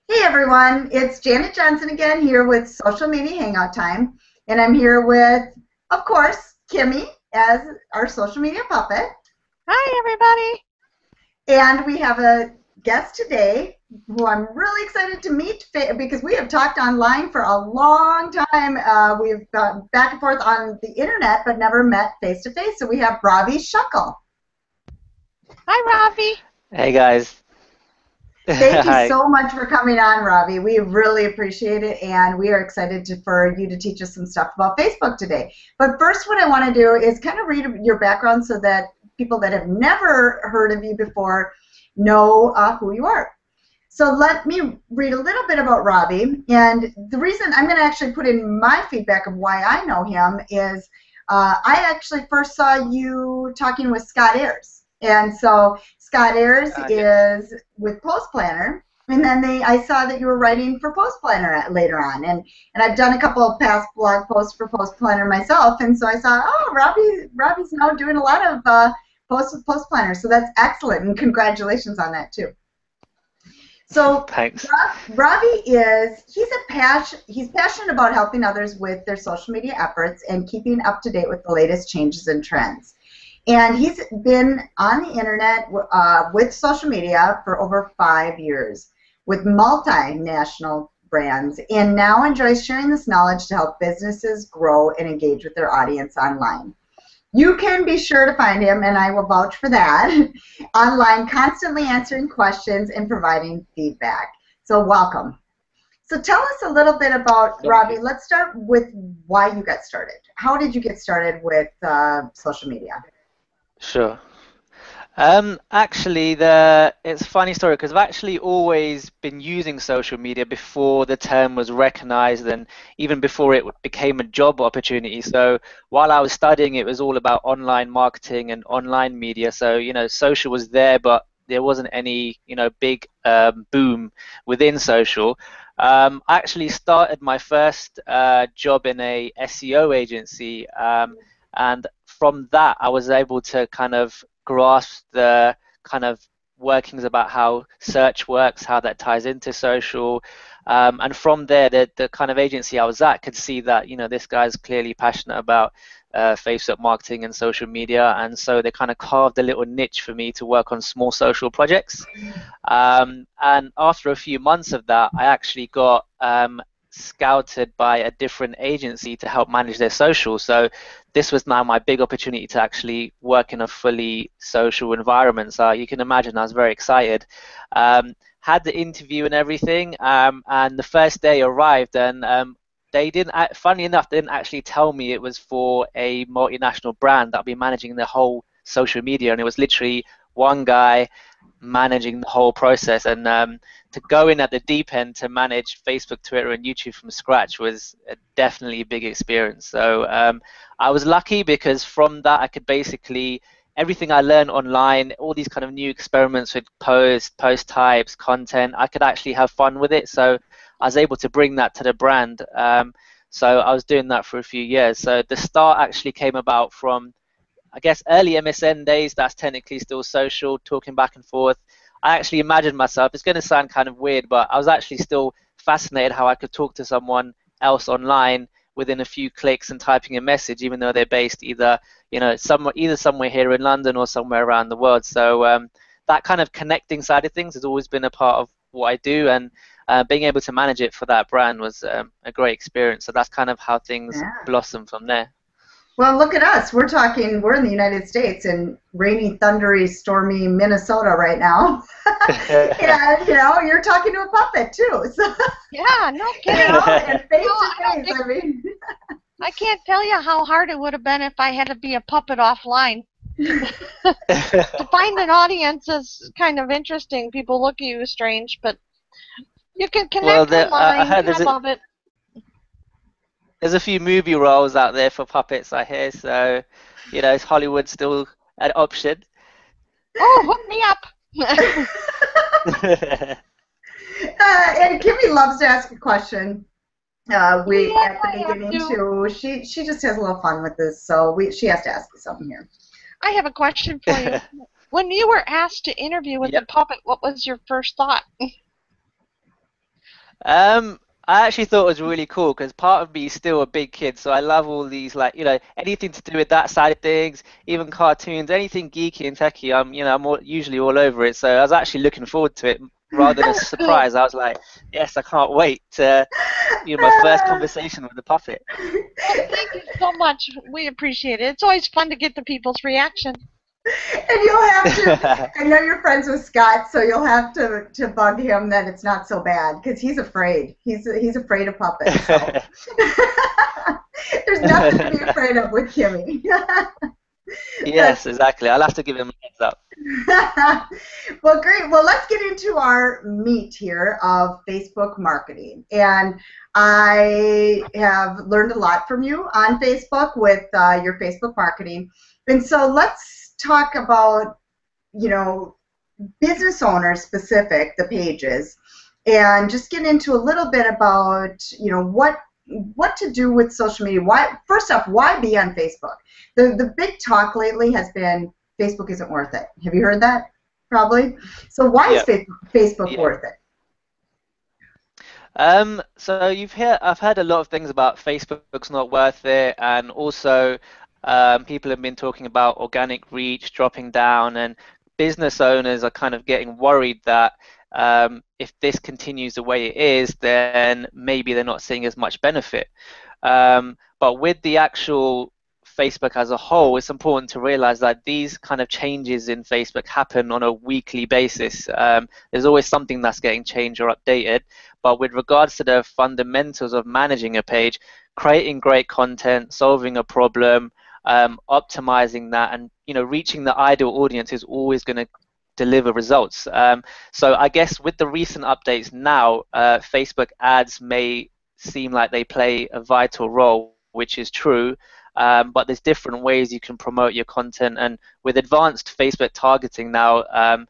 Hey everyone, it's Janet Johnson again here with Social Media Hangout Time. And I'm here with, of course, Kimmy as our social media puppet. Hi, everybody. And we have a guest today who I'm really excited to meet because we have talked online for a long time. We've gone back and forth on the internet but never met face to face. So we have Ravi Shukle. Hi, Ravi. Hey guys. Thank you Hi. so much for coming on, Ravi. We really appreciate it, and we are excited for you to teach us some stuff about Facebook today. But first, what I want to do is kind of read your background so that people that have never heard of you before know who you are. So let me read a little bit about Ravi, and the reason I'm going to actually put in my feedback of why I know him is I actually first saw you talking with Scott Ayers, and so Scott Ayers is with Post Planner, and then I saw that you were writing for Post Planner later on, and I've done a couple of past blog posts for Post Planner myself, and so I saw, oh, Robbie's now doing a lot of posts with Post Planner, so that's excellent, and congratulations on that too. So Thanks. Ravi he's passionate about helping others with their social media efforts and keeping up to date with the latest changes and trends. And he's been on the internet with social media for over 5 years with multinational brands, and now enjoys sharing this knowledge to help businesses grow and engage with their audience online. You can be sure to find him, and I will vouch for that, online, constantly answering questions and providing feedback. So welcome. So tell us a little bit about, Ravi. Let's start with why you got started. How did you get started with social media? Sure. Actually, it's a funny story because I've actually always been using social media before the term was recognized and even before it became a job opportunity. So while I was studying, it was all about online marketing and online media. So, social was there, but there wasn't any, big boom within social. I actually started my first job in a SEO agency, and from that, I was able to kind of grasp the kind of workings about how search works, how that ties into social. And from there, the kind of agency I was at could see that, this guy's clearly passionate about Facebook marketing and social media. And so they kind of carved a little niche for me to work on small social projects. And after a few months of that, I actually got scouted by a different agency to help manage their social. So this was now my big opportunity to actually work in a fully social environment. So you can imagine I was very excited. Had the interview and everything, and the first day arrived, and they didn't, funny enough, they didn't actually tell me it was for a multinational brand that'll be managing the whole social media, and it was literally one guy managing the whole process. And to go in at the deep end to manage Facebook, Twitter, and YouTube from scratch was definitely a big experience. So I was lucky because from that I could basically, everything I learned online, all these kind of new experiments with post types, content, I could actually have fun with it. So I was able to bring that to the brand. So I was doing that for a few years. So the start actually came about from, I guess, early MSN days. That's technically still social, talking back and forth. I actually imagined myself, it's going to sound kind of weird, but I was actually still fascinated how I could talk to someone else online within a few clicks and typing a message, even though they're based either somewhere here in London or somewhere around the world. So that kind of connecting side of things has always been a part of what I do, and being able to manage it for that brand was a great experience. So that's kind of how things blossom from there. Well, look at us. We're in the United States in rainy, thundery, stormy Minnesota right now. And, you're talking to a puppet, too. So, yeah, no kidding. And face to face, I mean. I can't tell you how hard it would have been if I had to be a puppet offline. To find an audience is kind of interesting. People look at you strange, but you can connect online. I love it. There's a few movie roles out there for puppets, I hear, so, is Hollywood still an option? Oh, hook me up. And Kimmy loves to ask a question. At the beginning, too. She just has a little fun with this, so she has to ask you something here. I have a question for you. When you were asked to interview with the puppet, what was your first thought? I actually thought it was really cool because part of me is still a big kid, so I love all these like anything to do with that side of things, even cartoons, anything geeky and techie. I'm usually all over it. So I was actually looking forward to it rather than a That's cool. surprise. I was like, yes, I can't wait to my first conversation with the puppet. Well, thank you so much. We appreciate it. It's always fun to get the people's reaction. And you'll have to, I know you're friends with Scott, so you'll have to bug him that it's not so bad because he's afraid. He's afraid of puppets. So there's nothing to be afraid of with Kimmy. Yes, exactly. I'll have to give him a heads up. Well, great. Well, let's get into our meat here of Facebook marketing. And I have learned a lot from you on Facebook with your Facebook marketing. And so let's talk about, business owners specific, the pages, and just get into a little bit about, what to do with social media. Why, first off, why be on Facebook? The big talk lately has been Facebook isn't worth it. Have you heard that? Probably. So why is Facebook worth it? So I've heard a lot of things about Facebook's not worth it, and also people have been talking about organic reach dropping down, and business owners are kind of getting worried that if this continues the way it is, then maybe they're not seeing as much benefit. But with the actual Facebook as a whole, it's important to realize that these kind of changes in Facebook happen on a weekly basis. There's always something that's getting changed or updated. But with regards to the fundamentals of managing a page, creating great content, solving a problem, optimizing that, and reaching the ideal audience is always going to deliver results. So I guess with the recent updates now, Facebook ads may seem like they play a vital role, which is true. But there's different ways you can promote your content, and with advanced Facebook targeting now,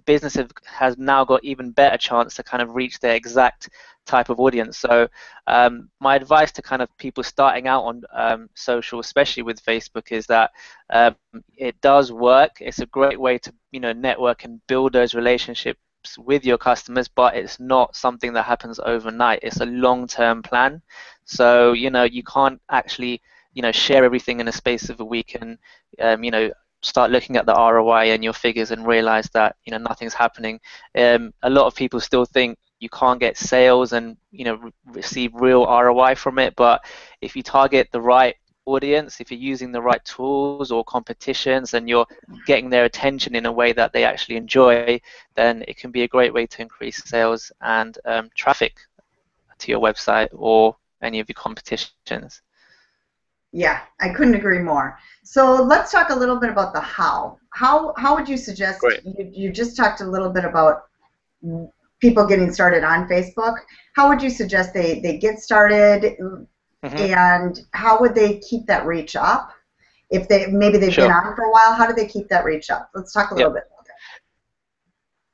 business has now got even better chance to kind of reach their exact type of audience. So my advice to kind of people starting out on social, especially with Facebook, is that it does work. It's a great way to network and build those relationships with your customers, but it's not something that happens overnight. It's a long-term plan. So you can't actually share everything in a space of a week and start looking at the ROI and your figures and realize that nothing's happening. A lot of people still think you can't get sales and receive real ROI from it, but if you target the right audience, if you're using the right tools or competitions and you're getting their attention in a way that they actually enjoy, then it can be a great way to increase sales and traffic to your website or any of your competitions. Yeah, I couldn't agree more. So let's talk a little bit about the how. How would you suggest, you just talked a little bit about people getting started on Facebook. How would you suggest they get started, and how would they keep that reach up? If maybe they've been on for a while, how do they keep that reach up? Let's talk a little bit about that.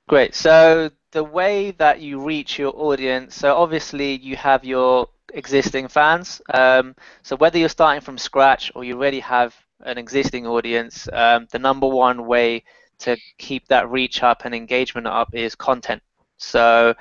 Great. So the way that you reach your audience, so obviously you have your existing fans. So whether you're starting from scratch or you already have an existing audience, the number one way to keep that reach up and engagement up is content. So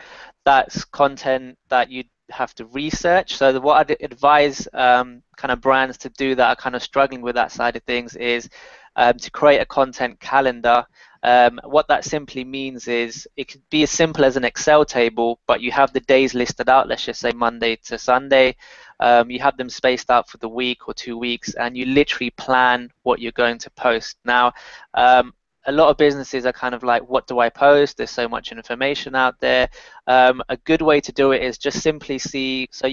that's content that you have to research. So what I'd advise kind of brands to do that are kind of struggling with that side of things is to create a content calendar. What that simply means is it could be as simple as an Excel table, but you have the days listed out, let's just say Monday to Sunday. You have them spaced out for the week or 2 weeks, and you literally plan what you're going to post. Now, a lot of businesses are kind of like, what do I post? There's so much information out there. A good way to do it is just simply see, so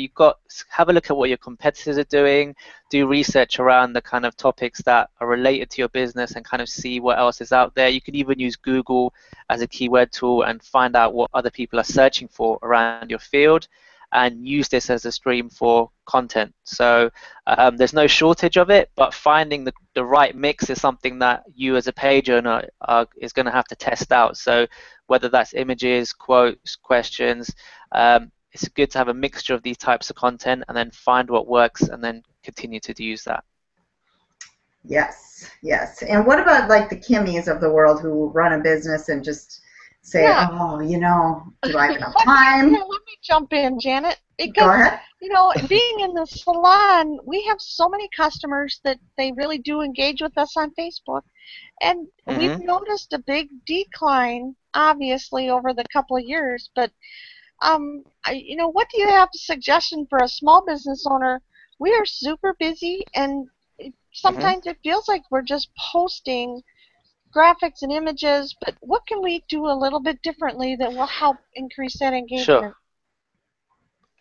have a look at what your competitors are doing, do research around the kind of topics that are related to your business and kind of see what else is out there. You can even use Google as a keyword tool and find out what other people are searching for around your field, and use this as a stream for content. So there's no shortage of it, but finding the right mix is something that you as a page owner is going to have to test out. So whether that's images, quotes, questions, it's good to have a mixture of these types of content and then find what works and then continue to use that. Yes, yes. And what about like the Kimmies of the world who run a business and just say, Yeah. oh, do I have enough time? Yeah, let me jump in, Janet, Go because ahead. being in the salon, we have so many customers that they really do engage with us on Facebook, and we've Hmm. noticed a big decline, obviously, over the couple of years. But what do you have a suggestion for a small business owner? We are super busy, and Hmm. sometimes it feels like we're just posting graphics and images, but what can we do a little bit differently that will help increase that Sure. engagement?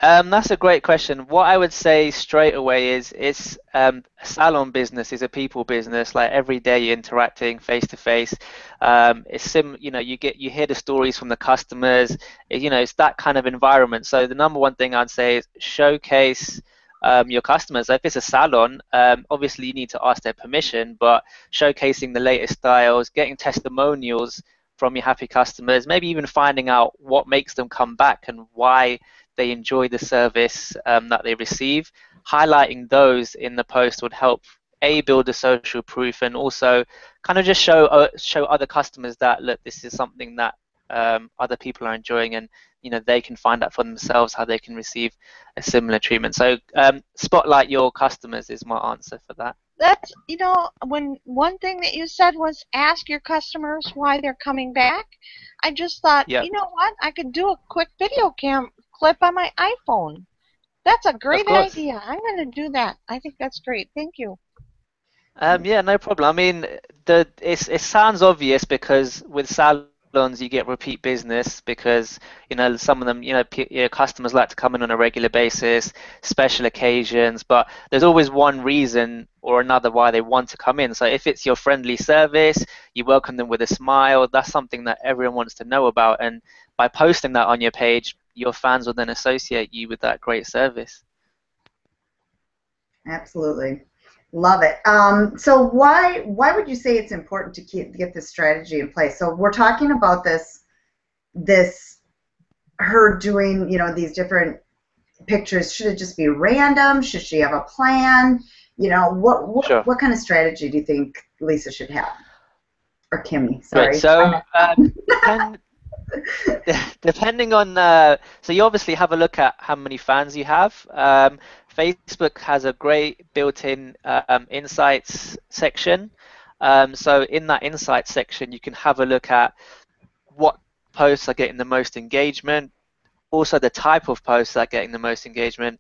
That's a great question. What I would say straight away is it's a salon business is a people business. Like every day you're interacting face to face. You hear the stories from the customers. It's that kind of environment. So the number one thing I'd say is showcase your customers. So if it's a salon, obviously you need to ask their permission, but showcasing the latest styles, getting testimonials from your happy customers, maybe even finding out what makes them come back and why they enjoy the service that they receive. Highlighting those in the post would help build the social proof and also kind of just show other customers that look, this is something that other people are enjoying, and they can find out for themselves how they can receive a similar treatment. So spotlight your customers is my answer for that. That's, when one thing that you said was ask your customers why they're coming back. I just thought, Yeah, you know what? I could do a quick video cam clip on my iPhone. That's a of great course. idea. I'm going to do that. I think that's great. Thank you. Yeah, no problem. I mean, it sounds obvious because with salons you get repeat business because some of them customers like to come in on a regular basis, special occasions, but there's always one reason or another why they want to come in. So if it's your friendly service, you welcome them with a smile. That's something that everyone wants to know about, and by posting that on your page, your fans will then associate you with that great service. Absolutely. Love it. So why would you say it's important to get this strategy in place? So we're talking about this her doing, these different pictures. Should it just be random? Should she have a plan? What what Sure. what kind of strategy do you think Lisa should have? Or Kimmy, Great. sorry. So depend depending on so you obviously have a look at how many fans you have. Facebook has a great built-in insights section. So in that insights section, you can have a look at what posts are getting the most engagement, also the type of posts that are getting the most engagement,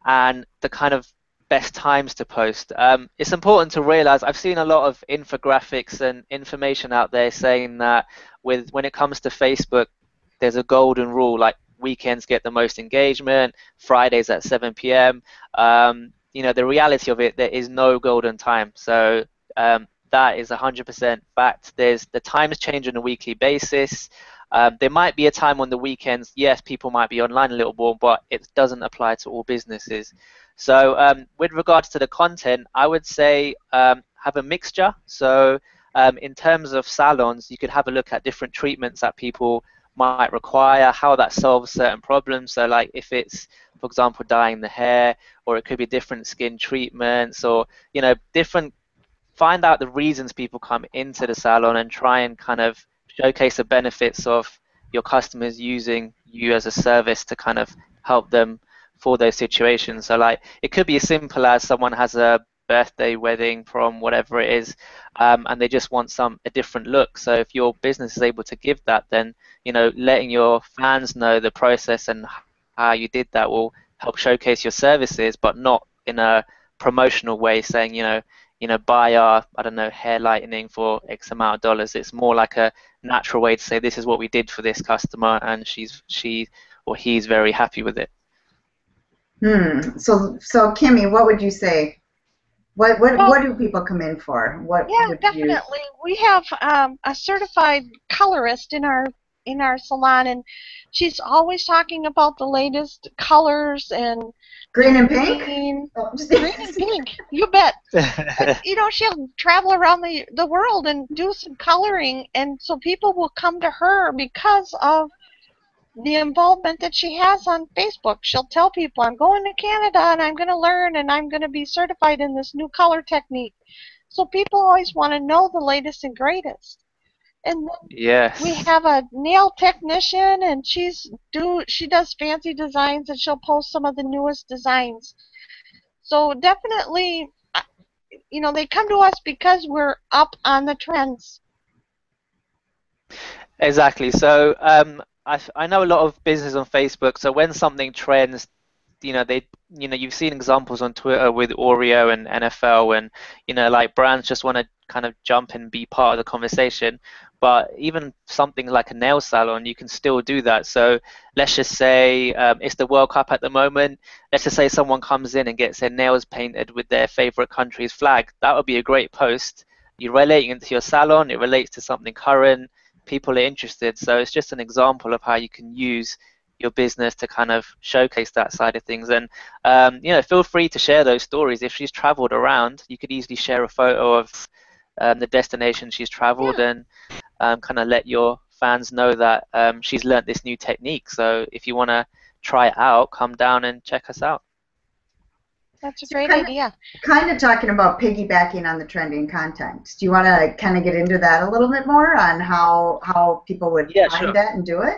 and the kind of best times to post. It's important to realize I've seen a lot of infographics and information out there saying that when it comes to Facebook, there's a golden rule like weekends get the most engagement, Fridays at 7 p.m. The reality of it, there is no golden time. So that is 100% fact. There's the times change on a weekly basis. There might be a time on the weekends, yes, people might be online a little more, but it doesn't apply to all businesses. So with regards to the content, I would say have a mixture. So in terms of salons, you could have a look at different treatments that people might require, how that solves certain problems. So like if it's, for example, dyeing the hair, or it could be different skin treatments, or different, find out the reasons people come into the salon and try and kind of showcase the benefits of your customers using you as a service to kind of help them for those situations. So like it could be as simple as someone has a birthday, wedding, prom, whatever it is, and they just want a different look. So if your business is able to give that, then letting your fans know the process and how you did that will help showcase your services, but not in a promotional way, saying buy our, I don't know, hair lightening for X amount of dollars. It's more like a natural way to say this is what we did for this customer, and she or he's very happy with it. So Kimmy, what would you say? What what Well, what do people come in for? What yeah, would you? definitely. We have a certified colorist in our salon, and she's always talking about the latest colors and the Green and pink? green, Oh, just green and pink. You bet. But she'll travel around the world and do some coloring, and so people will come to her because of the involvement that she has on Facebook. She'll tell people, I'm going to Canada and I'm going to learn and I'm going to be certified in this new color technique. So people always want to know the latest and greatest. And we Yes. have a nail technician, and she does fancy designs, and she'll post some of the newest designs. So definitely, they come to us because we're up on the trends. Exactly. So I know a lot of business on Facebook. So when something trends, you've seen examples on Twitter with Oreo and NFL, and like brands just want to kind of jump and be part of the conversation. But even something like a nail salon, you can still do that. So let's just say it's the World Cup at the moment. Let's just say someone comes in and gets their nails painted with their favorite country's flag. That would be a great post. You're relating it to your salon. It relates to something current. People are interested. So it's just an example of how you can use your business to kind of showcase that side of things. And feel free to share those stories. If she's traveled around, you could easily share a photo of the destination she's traveled, Yeah, and kind of let your fans know that she's learnt this new technique. So if you want to try it out, come down and check us out. that's a So great idea. kind of talking about piggybacking on the trending content. Do you want to kind of get into that a little bit more on how people would Yeah, find sure. that and do it?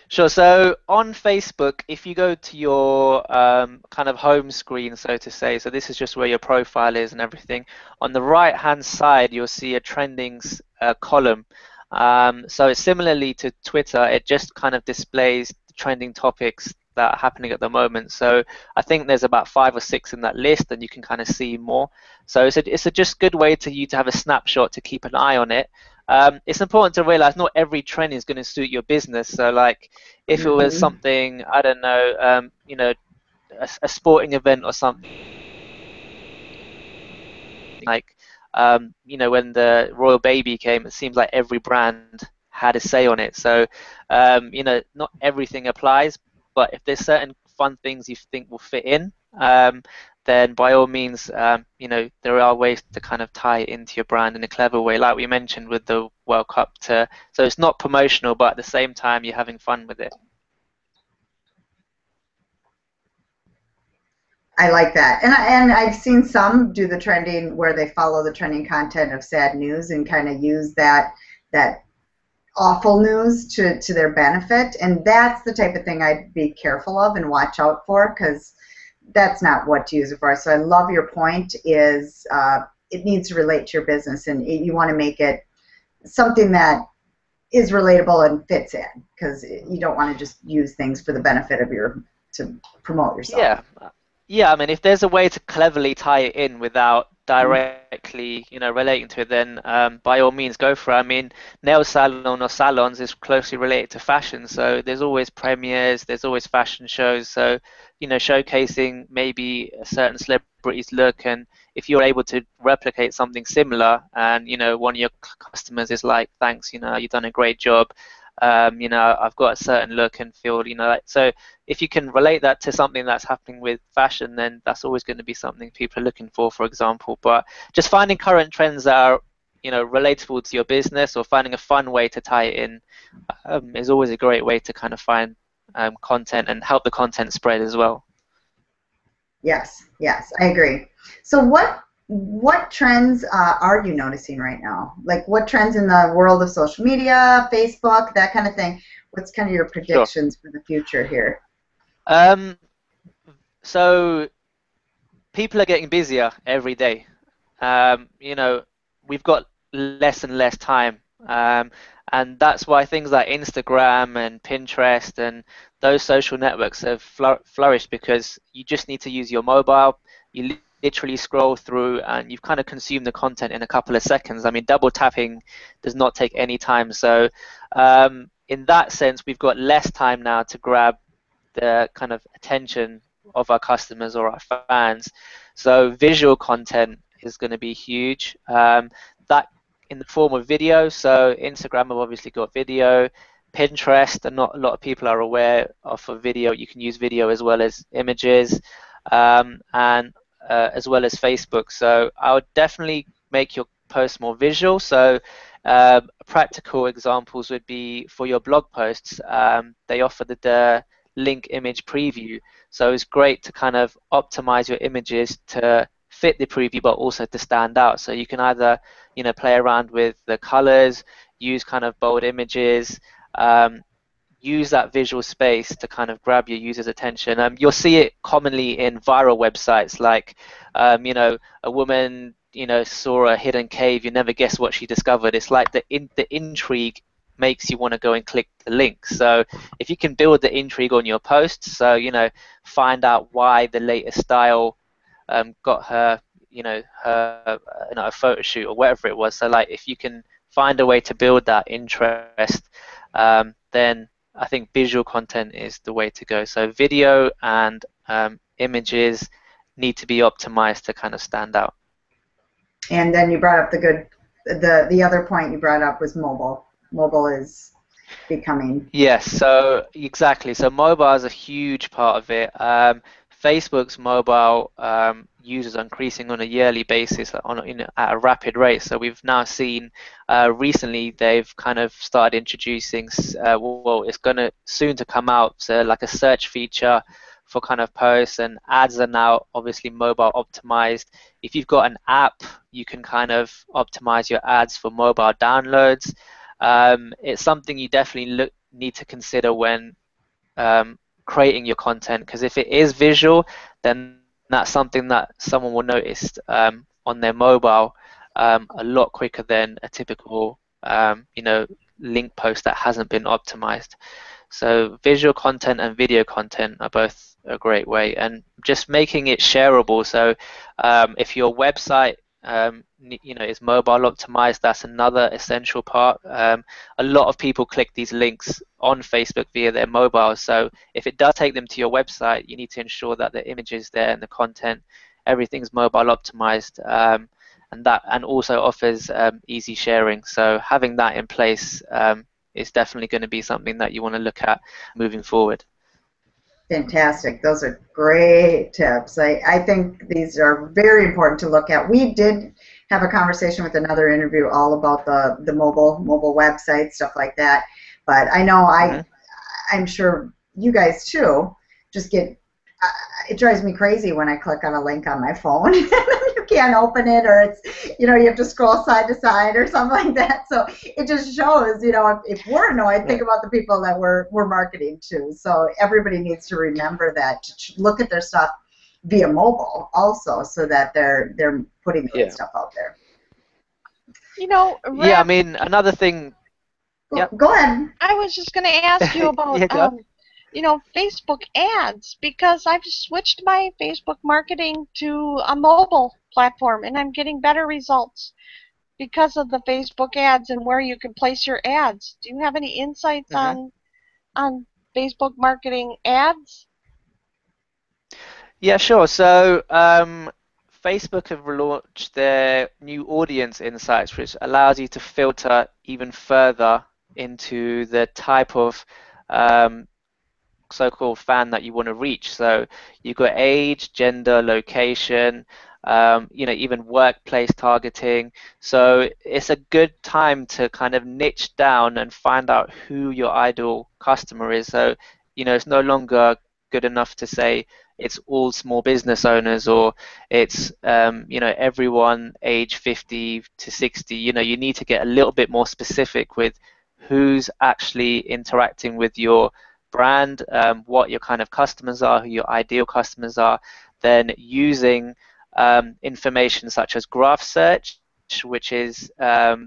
Sure. So on Facebook, if you go to your kind of home screen, so to say, so this is just where your profile is and everything. On the right-hand side, you'll see a trendings column. So it's similarly to Twitter, it just kind of displays the trending topics that are happening at the moment. So I think there's about 5 or 6 in that list, and you can kind of see more. So it's a just good way to you to have a snapshot to keep an eye on it. It's important to realize not every trend is going to suit your business. So like if it was Hmm. something, I don't know, a sporting event or something like, when the royal baby came, it seems like every brand had a say on it. So, not everything applies, but if there's certain fun things you think will fit in, then by all means, there are ways to kind of tie it into your brand in a clever way, like we mentioned with the World Cup. So it's not promotional, but at the same time, you're having fun with it. I like that, and I've seen some do the trending where they follow the trending content of sad news and kind of use that awful news to their benefit, and that's the type of thing I'd be careful of and watch out for because that's not what to use it for. So I love your point is it needs to relate to your business, and you want to make it something that is relatable and fits in because you don't want to just use things for the benefit of to promote yourself. Yeah, yeah. I mean, if there's a way to cleverly tie it in without directly, relating to it, then by all means go for it. I mean, nail salon or salons is closely related to fashion, so there's always premieres, there's always fashion shows. So, showcasing maybe a certain celebrity's look, and if you're able to replicate something similar, and one of your customers is like, "Thanks, you've done a great job." I've got a certain look and feel, so if you can relate that to something that's happening with fashion, then that's always going to be something people are looking for example. But just finding current trends that are, relatable to your business, or finding a fun way to tie it in, is always a great way to kind of find content and help the content spread as well. Yes, yes, I agree. So what trends are you noticing right now? Like what trends in the world of social media, Facebook, that kind of thing? What's kind of your Sure. predictions for the future here? Um, so people are getting busier every day. We've got less and less time. And that's why things like Instagram and Pinterest and those social networks have flourished, because you just need to use your mobile. You literally scroll through and you've kind of consumed the content in a couple of seconds. I mean, double tapping does not take any time. So in that sense, we've got less time now to grab the kind of attention of our customers or our fans. So visual content is going to be huge. That in the form of video. So Instagram have obviously got video. Pinterest, and not a lot of people are aware of a video. You can use video as well as images, and as well as Facebook. So I would definitely make your post more visual. So practical examples would be for your blog posts. They offer the link image preview. So it's great to kind of optimize your images to fit the preview but also to stand out. So you can either, play around with the colors, use kind of bold images, use that visual space to kind of grab your users' attention. You'll see it commonly in viral websites like, a woman, saw a hidden cave. You never guess what she discovered. It's like the intrigue makes you want to go and click the link. So if you can build the intrigue on your posts, so find out why the latest style got her, a photo shoot or whatever it was. So like if you can find a way to build that interest, then I think visual content is the way to go. So video and images need to be optimized to kind of stand out. And then you brought up the other point you brought up was mobile. Mobile is becoming. Yes, so exactly. So mobile is a huge part of it. Facebook's mobile users are increasing on a yearly basis at a rapid rate. So we've now seen recently they've kind of started introducing, well, it's going to soon to come out, so like a search feature for kind of posts, and ads are now obviously mobile optimized. If you've got an app, you can kind of optimize your ads for mobile downloads. It's something you definitely need to consider when creating your content, because if it is visual, then that's something that someone will notice on their mobile a lot quicker than a typical link post that hasn't been optimized. So visual content and video content are both a great way, and just making it shareable. So if your website is mobile optimized, that's another essential part. A lot of people click these links on Facebook via their mobile, so if it does take them to your website, you need to ensure that the image is there and the content, everything's mobile optimized, and also offers easy sharing. So having that in place is definitely going to be something that you want to look at moving forward. Fantastic. Those are great tips. I think these are very important to look at. We did have a conversation with another interview all about the mobile website, stuff like that. But I know I'm sure you guys too just get, it drives me crazy when I click on a link on my phone. You can't open it, or it's, you have to scroll side to side or something like that. So it just shows, if we're annoyed, think about the people that we're marketing to. So everybody needs to remember that, to look at their stuff via mobile also, so that they're putting the right stuff out there. Yeah, I mean, another thing. Go ahead. I was just going to ask you about Facebook ads, because I've switched my Facebook marketing to a mobile platform, and I'm getting better results because of the Facebook ads and where you can place your ads. Do you have any insights on Facebook marketing ads? Yeah, sure. So Facebook have launched their new audience insights, which allows you to filter even further into the type of so-called fan that you want to reach. So you've got age, gender, location, even workplace targeting. So it's a good time to kind of niche down and find out who your ideal customer is. So it's no longer good enough to say it's all small business owners, or it's everyone age 50 to 60. You need to get a little bit more specific with who's actually interacting with your brand, what your kind of customers are, who your ideal customers are, then using information such as graph search, which is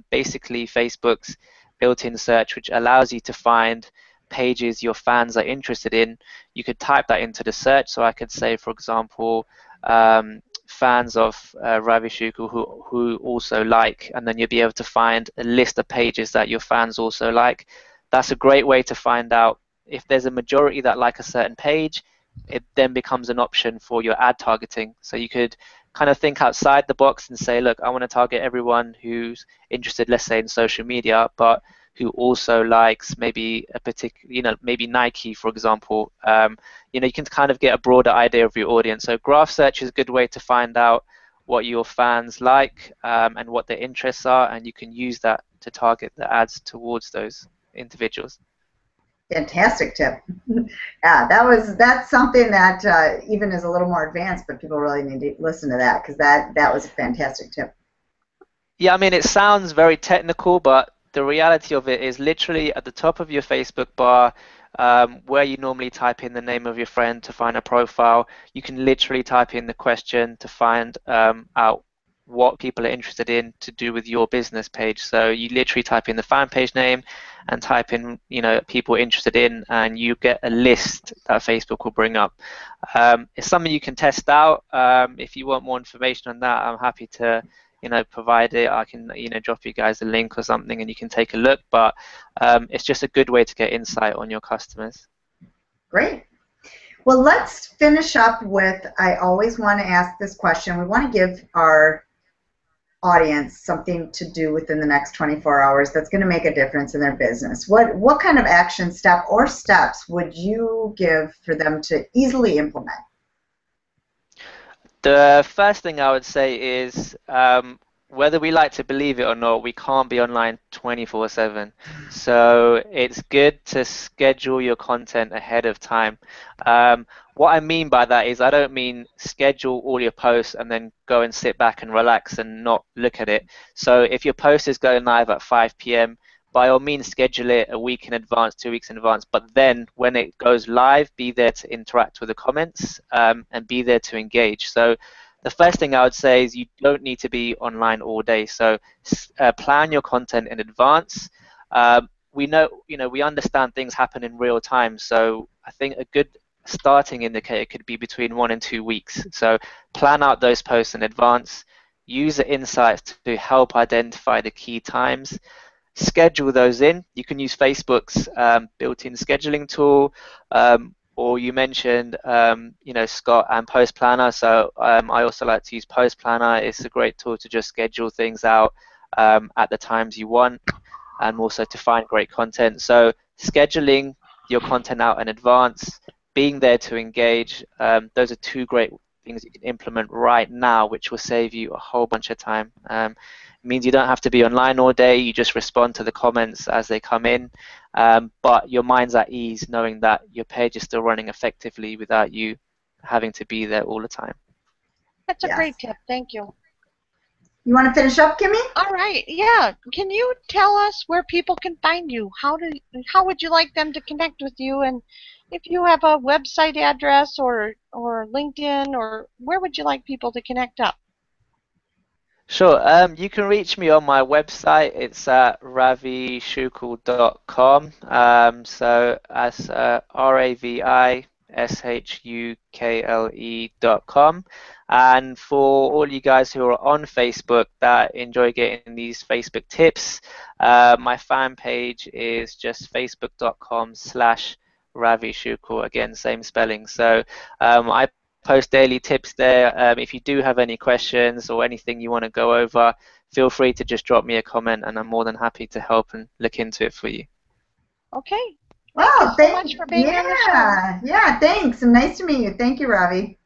basically Facebook's built-in search, which allows you to find pages your fans are interested in. You could type that into the search. So I could say, for example, fans of Ravi Shukle who also like, and then you'll be able to find a list of pages that your fans also like. That's a great way to find out if there's a majority that like a certain page. It then becomes an option for your ad targeting. So you could kind of think outside the box and say, look, I want to target everyone who's interested, let's say, in social media, but who also likes maybe a particular, maybe Nike, for example. You can kind of get a broader idea of your audience. So graph search is a good way to find out what your fans like and what their interests are, and you can use that to target the ads towards those individuals. Fantastic tip. Yeah, that's something that even is a little more advanced, but people really need to listen to that because that was a fantastic tip. Yeah, I mean, it sounds very technical, but the reality of it is literally at the top of your Facebook bar, where you normally type in the name of your friend to find a profile, you can literally type in the question to find out what people are interested in to do with your business page. So you literally type in the fan page name and type in, people interested in, and you get a list that Facebook will bring up. It's something you can test out. If you want more information on that, I'm happy to provide it. I can, drop you guys a link or something and you can take a look, but it's just a good way to get insight on your customers. Great. Well, let's finish up with, I always want to ask this question. We want to give our audience something to do within the next 24 hours that's going to make a difference in their business. What kind of action step or steps would you give for them to easily implement? The first thing I would say is, whether we like to believe it or not, we can't be online 24/7. So it's good to schedule your content ahead of time. What I mean by that is I don't mean schedule all your posts and then go and sit back and relax and not look at it. So if your post is going live at 5 p.m., by all means schedule it a week in advance, 2 weeks in advance, but then when it goes live, be there to interact with the comments, and be there to engage. So the first thing I would say is you don't need to be online all day. So plan your content in advance. We know, we understand things happen in real time. So I think a good starting indicator could be between 1 and 2 weeks. So plan out those posts in advance. Use the insights to help identify the key times. Schedule those in. You can use Facebook's built-in scheduling tool, or you mentioned, Scott and Post Planner. So I also like to use Post Planner. It's a great tool to just schedule things out at the times you want, and also to find great content. So scheduling your content out in advance, being there to engage, those are two great things you can implement right now, which will save you a whole bunch of time. It means you don't have to be online all day. You just respond to the comments as they come in, but your mind's at ease knowing that your page is still running effectively without you having to be there all the time. That's a Yes. great tip. Thank you. You want to finish up, Kimmy? All right. Yeah. Can you tell us where people can find you? How would you like them to connect with you? And if you have a website address or LinkedIn, or where would you like people to connect up? Sure. You can reach me on my website. It's at ravishukle.com. So as ravishukle.com. And for all you guys who are on Facebook that enjoy getting these Facebook tips, my fan page is just facebook.com/Ravi Shukle. Again, same spelling. So I post daily tips there. If you do have any questions or anything you want to go over, feel free to just drop me a comment, and I'm more than happy to help and look into it for you. Okay. Wow, Thank you so much for being on the show. Yeah, thanks. And nice to meet you. Thank you, Ravi.